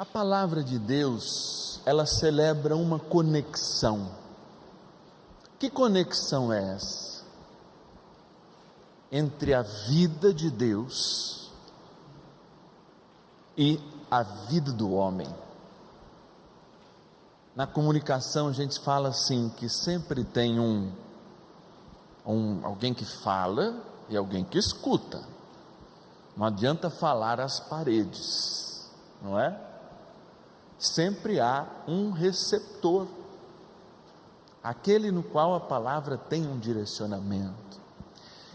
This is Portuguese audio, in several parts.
A palavra de Deus, ela celebra uma conexão. Que conexão é essa? Entre a vida de Deus e a vida do homem. Na comunicação a gente fala assim, que sempre tem alguém que fala e alguém que escuta. Não adianta falar às paredes, não é? Sempre há um receptor, aquele no qual a palavra tem um direcionamento.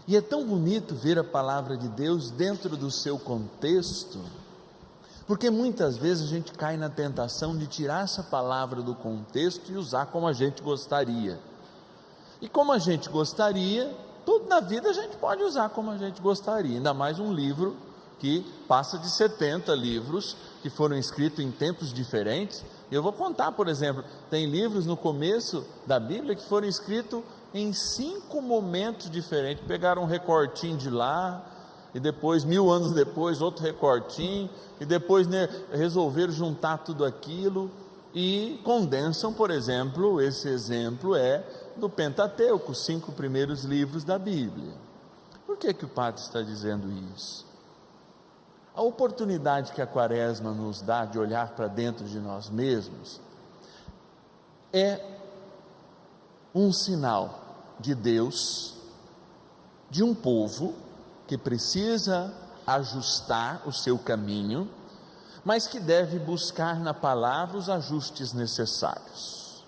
E é tão bonito ver a palavra de Deus dentro do seu contexto, porque muitas vezes a gente cai na tentação de tirar essa palavra do contexto e usar como a gente gostaria. E como a gente gostaria, tudo na vida a gente pode usar como a gente gostaria, ainda mais um livro que passa de 70 livros, que foram escritos em tempos diferentes. Eu vou contar, por exemplo, tem livros no começo da Bíblia que foram escritos em 5 momentos diferentes, pegaram um recortinho de lá, e depois, 1000 anos depois, outro recortinho, e depois resolveram juntar tudo aquilo, e condensam, por exemplo, esse exemplo é do Pentateuco, os 5 primeiros livros da Bíblia. Por que o padre está dizendo isso? A oportunidade que a Quaresma nos dá de olhar para dentro de nós mesmos é um sinal de Deus, de um povo que precisa ajustar o seu caminho, mas que deve buscar na palavra os ajustes necessários.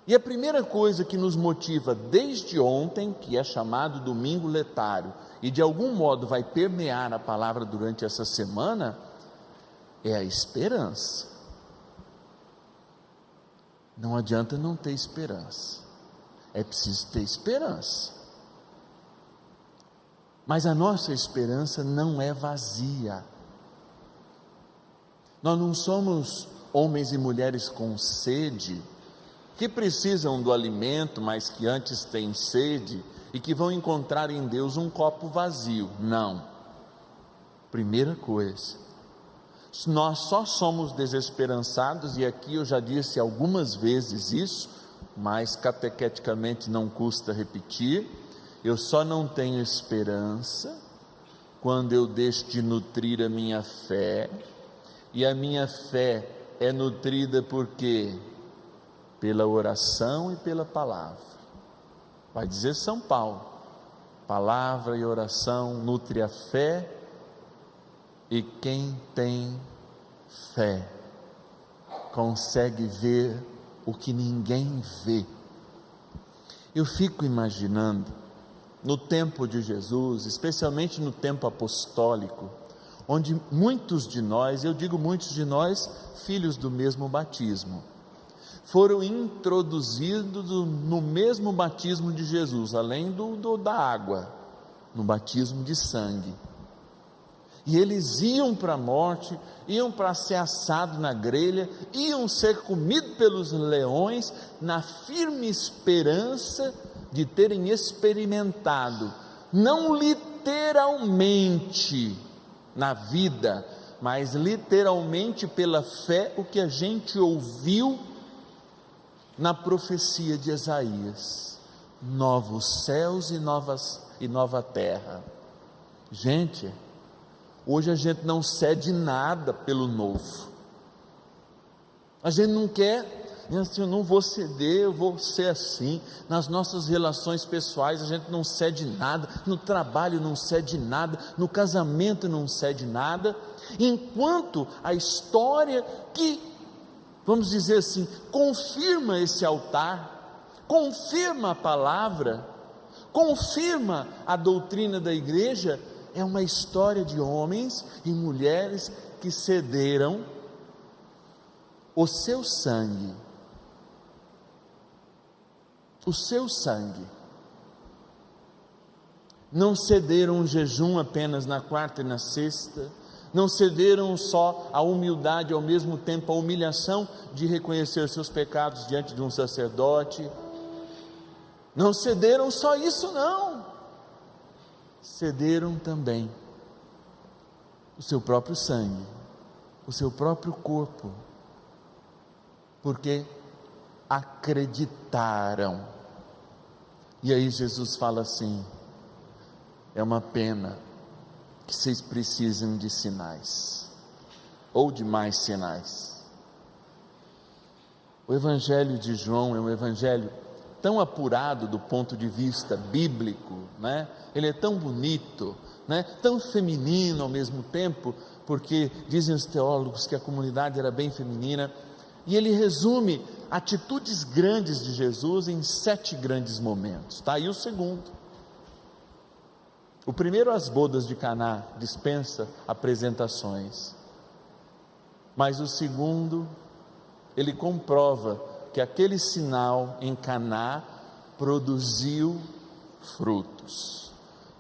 E a primeira coisa que nos motiva desde ontem, que é chamado domingo letário, e de algum modo vai permear a palavra durante essa semana, é a esperança. Não adianta não ter esperança, é preciso ter esperança. Mas a nossa esperança não é vazia. Nós não somos homens e mulheres com sede, que precisam do alimento, mas que antes têm sede, e que vão encontrar em Deus um copo vazio. Não. Primeira coisa, nós só somos desesperançados, e aqui eu já disse algumas vezes isso, mas catequeticamente não custa repetir, eu só não tenho esperança quando eu deixo de nutrir a minha fé, e a minha fé é nutrida por quê? Pela oração e pela palavra. Vai dizer São Paulo, palavra e oração nutre a fé, e quem tem fé consegue ver o que ninguém vê. Eu fico imaginando, no tempo de Jesus, especialmente no tempo apostólico, onde muitos de nós, eu digo muitos de nós, filhos do mesmo batismo, foram introduzidos no mesmo batismo de Jesus, além da água, no batismo de sangue. E eles iam para a morte, iam para ser assados na grelha, iam ser comidos pelos leões, na firme esperança de terem experimentado, não literalmente na vida, mas literalmente pela fé, o que a gente ouviu na profecia de Isaías: novos céus e nova terra. Gente, hoje a gente não cede nada pelo novo, a gente não quer, eu não vou ceder, eu vou ser assim. Nas nossas relações pessoais a gente não cede nada, no trabalho não cede nada, no casamento não cede nada, enquanto a história que, vamos dizer assim, confirma esse altar, confirma a palavra, confirma a doutrina da igreja, é uma história de homens e mulheres que cederam o seu sangue, não cederam o jejum apenas na quarta e na sexta, não cederam só a humildade, ao mesmo tempo a humilhação de reconhecer seus pecados diante de um sacerdote, não cederam só isso, não, cederam também o seu próprio sangue, o seu próprio corpo, porque acreditaram. E aí Jesus fala assim: é uma pena que vocês precisem de sinais, ou de mais sinais. O Evangelho de João é um evangelho tão apurado do ponto de vista bíblico, né? Ele é tão bonito, né? Tão feminino ao mesmo tempo, porque dizem os teólogos que a comunidade era bem feminina, e ele resume atitudes grandes de Jesus em 7 grandes momentos. Está aí o segundo. O primeiro, as bodas de Caná, dispensa apresentações, mas o segundo, ele comprova que aquele sinal em Caná produziu frutos.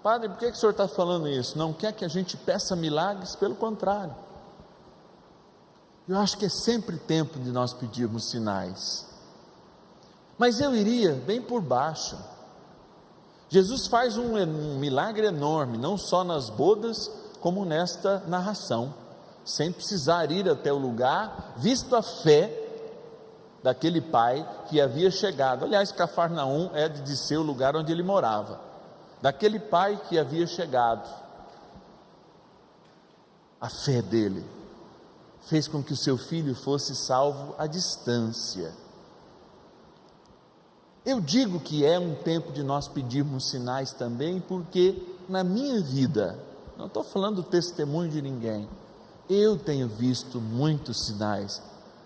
Padre, por que o senhor está falando isso? Não quer que a gente peça milagres? Pelo contrário, eu acho que é sempre tempo de nós pedirmos sinais, mas eu iria bem por baixo. Jesus faz um milagre enorme, não só nas bodas, como nesta narração, sem precisar ir até o lugar, visto a fé daquele pai que havia chegado. Aliás, Cafarnaum é de ser o lugar onde ele morava, daquele pai que havia chegado. A fé dele fez com que o seu filho fosse salvo à distância. Eu digo que é um tempo de nós pedirmos sinais também, porque na minha vida, não estou falando do testemunho de ninguém, eu tenho visto muitos sinais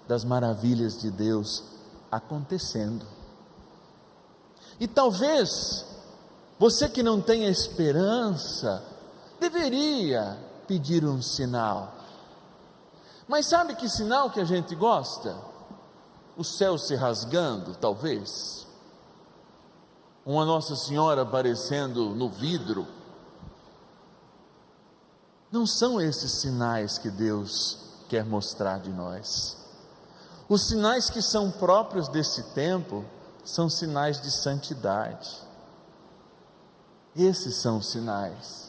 das maravilhas de Deus acontecendo. E talvez você que não tenha esperança deveria pedir um sinal. Mas sabe que sinal que a gente gosta? O céu se rasgando, talvez. Uma Nossa Senhora aparecendo no vidro. Não são esses sinais que Deus quer mostrar de nós. Os sinais que são próprios desse tempo são sinais de santidade. Esses são os sinais.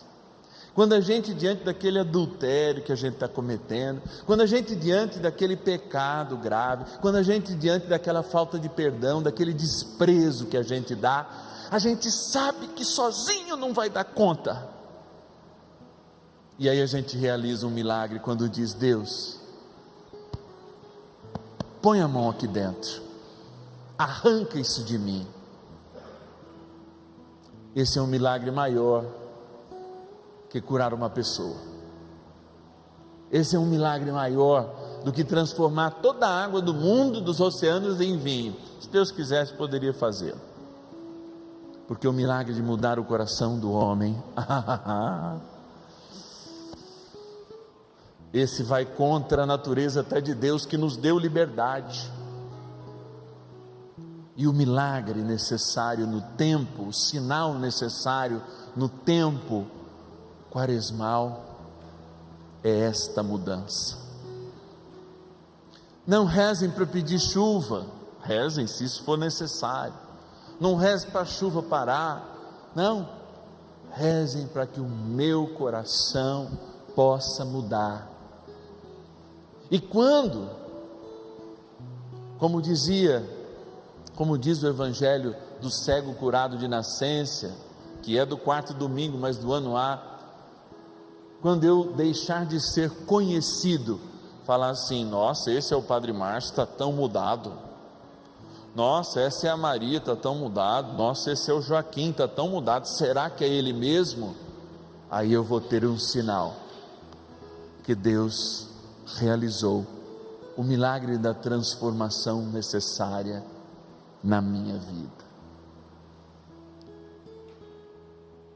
Quando a gente diante daquele adultério que a gente está cometendo, quando a gente diante daquele pecado grave, quando a gente diante daquela falta de perdão, daquele desprezo que a gente dá, a gente sabe que sozinho não vai dar conta. E aí a gente realiza um milagre quando diz: Deus, põe a mão aqui dentro, arranca isso de mim. Esse é um milagre maior que curar uma pessoa. Esse é um milagre maior do que transformar toda a água do mundo, dos oceanos, em vinho. Se Deus quisesse, poderia fazê-lo, porque o milagre de mudar o coração do homem, esse vai contra a natureza até de Deus, que nos deu liberdade. E o milagre necessário no tempo, o sinal necessário no tempo quaresmal é esta mudança. Não rezem para pedir chuva, rezem se isso for necessário. Não rezem para a chuva parar, não. Rezem para que o meu coração possa mudar. E quando, como diz o Evangelho do cego curado de nascença, que é do 4º domingo, mas do ano A, quando eu deixar de ser conhecido, falar assim: nossa, esse é o Padre Márcio, está tão mudado. Nossa, essa é a Maria, está tão mudado. Nossa, esse é o Joaquim, está tão mudado. Será que é ele mesmo? Aí eu vou ter um sinal que Deus realizou o milagre da transformação necessária na minha vida.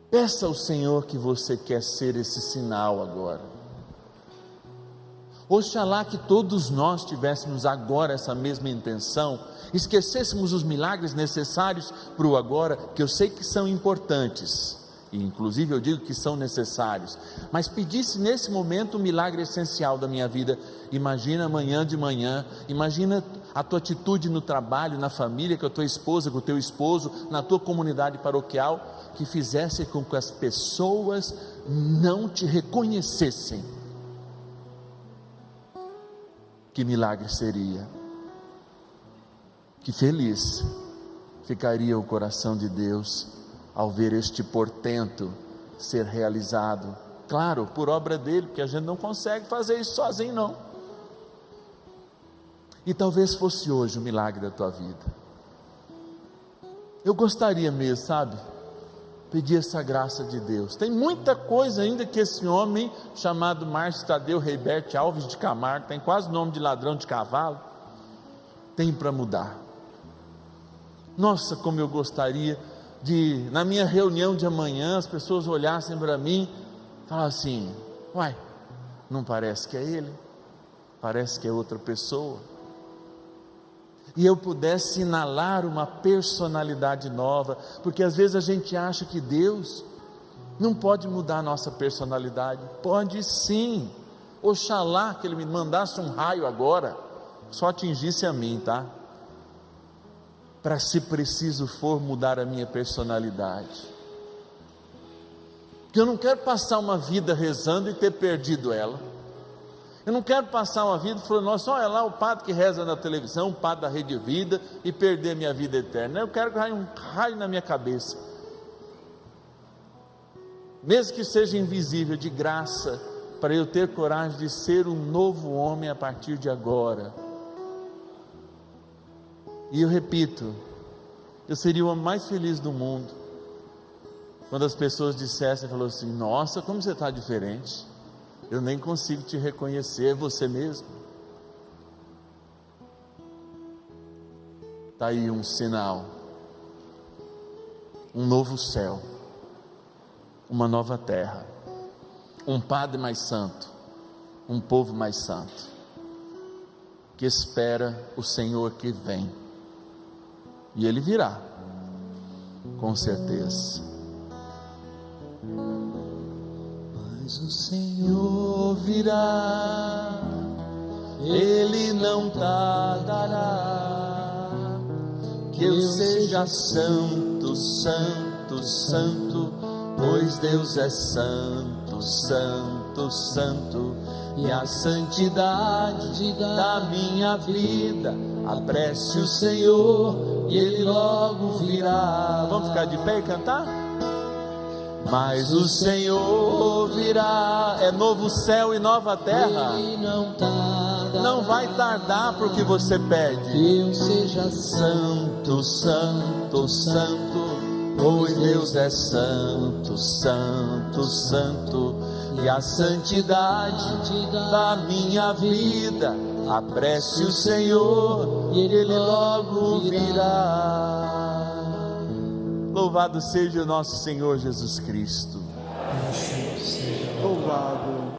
Peça ao Senhor que você quer ser esse sinal agora. Oxalá que todos nós tivéssemos agora essa mesma intenção, esquecêssemos os milagres necessários para o agora, que eu sei que são importantes, e inclusive eu digo que são necessários, mas pedisse nesse momento o milagre essencial da minha vida. Imagina amanhã de manhã, imagina a tua atitude no trabalho, na família, com a tua esposa, com o teu esposo, na tua comunidade paroquial, que fizesse com que as pessoas não te reconhecessem. Que milagre seria, que feliz ficaria o coração de Deus ao ver este portento ser realizado, claro, por obra dele, porque a gente não consegue fazer isso sozinho não, e talvez fosse hoje o milagre da tua vida. Eu gostaria mesmo, sabe, pedir essa graça de Deus. Tem muita coisa ainda que esse homem chamado Márcio Tadeu Reibert Alves de Camargo, tem quase nome de ladrão de cavalo, tem para mudar. Nossa, como eu gostaria de, na minha reunião de amanhã, as pessoas olhassem para mim e falassem assim: uai, não parece que é ele, parece que é outra pessoa, e eu pudesse inalar uma personalidade nova, porque às vezes a gente acha que Deus não pode mudar a nossa personalidade. Pode sim. Oxalá que Ele me mandasse um raio agora, só atingisse a mim, tá? Para, se preciso for, mudar a minha personalidade, porque eu não quero passar uma vida rezando e ter perdido ela. Eu não quero passar uma vida falando: nossa, olha lá o padre que reza na televisão, o padre da Rede Vida, e perder a minha vida eterna. Eu quero que caia um raio na minha cabeça, mesmo que seja invisível, de graça, para eu ter coragem de ser um novo homem a partir de agora. E eu repito, eu seria o homem mais feliz do mundo quando as pessoas dissessem, falou assim: nossa, como você está diferente, eu nem consigo te reconhecer, é você mesmo. Está aí um sinal, um novo céu, uma nova terra, um Padre mais santo, um povo mais santo, que espera o Senhor que vem, e Ele virá, com certeza. Mas o Senhor virá, Ele não tardará, que eu seja santo, santo, santo, pois Deus é santo, santo, santo, e a santidade da minha vida apresse o Senhor, e Ele logo virá. Vamos ficar de pé e cantar? Mas o Senhor virá, é novo céu e nova terra. Ele não vai tardar para o que você pede. Que eu seja santo, santo, santo, pois Deus é santo, santo, santo, e a santidade da minha vida apresse o Senhor, e Ele logo virá. Louvado seja o nosso Senhor Jesus Cristo. Louvado.